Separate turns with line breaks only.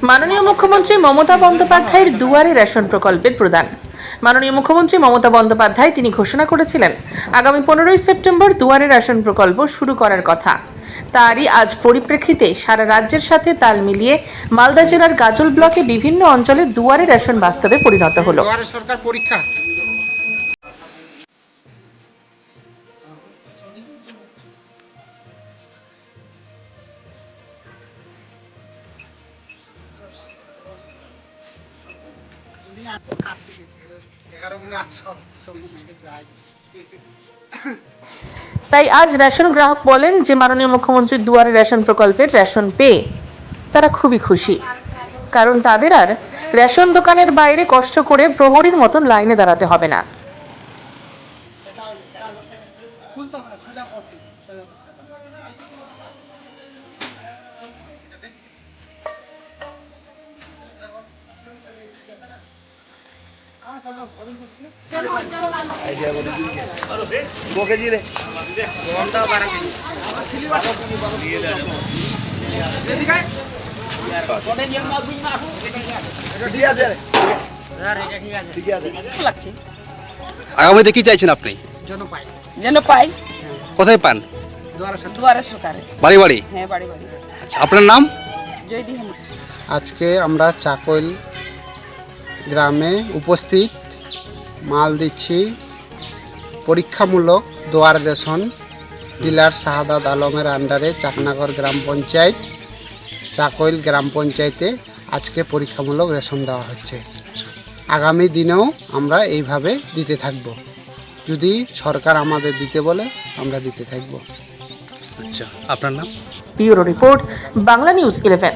মাননীয় মুখ্যমন্ত্রী মমতা বন্দ্যোপাধ্যায়ের দুয়ারে রেশন প্রকল্পের প্রদান। মাননীয় মুখ্যমন্ত্রী মমতা বন্দ্যোপাধ্যায় তিনি ঘোষণা করেছিলেন আগামী 15ই সেপ্টেম্বর দুয়ারে রেশন প্রকল্প শুরু করার কথা। তারই আজ পরিপ্রেক্ষিতে সারা রাজ্যের সাথে তাল মিলিয়ে মালদা জেলার গাজল ব্লকে বিভিন্ন অঞ্চলে দুয়ারে রেশন বাস্তবে পরিণত হলো।
সরকার পরীক্ষা
তাই আজ রেশন গ্রাহক বলেন যে মাননীয় মুখ্যমন্ত্রীর দুয়ারে রেশন প্রকল্পের রেশন পেয়ে তারা খুবই খুশি, কারণ তাদের আর রেশন দোকানের বাইরে কষ্ট করে প্রহরীর মতন লাইনে দাঁড়াতে হবে না।
আগামীতে কি চাইছেন আপনি?
যেন পাই।
কোথায় পান?
দুয়ারে সরকারে।
বাড়ি বাড়ি?
হ্যাঁ, বাড়ি বাড়ি।
আচ্ছা, আপনার নাম?
জয়দি।
আজকে আমরা চাকৈল গ্রামে উপস্থিত মাল দিচ্ছি পরীক্ষামূলক দুয়ার রেশন ডিলার শাহাদাত আলমের আন্ডারে চাকনাগর গ্রাম পঞ্চায়েত চাকৈল গ্রাম পঞ্চায়েতে আজকে পরীক্ষামূলক রেশন দেওয়া হচ্ছে। আগামী দিনেও আমরা এইভাবে দিতে থাকব, যদি সরকার আমাদের দিতে বলে আমরা দিতে থাকব।
আচ্ছা, আপনার নাম?
Bureau report, Bangla news 11।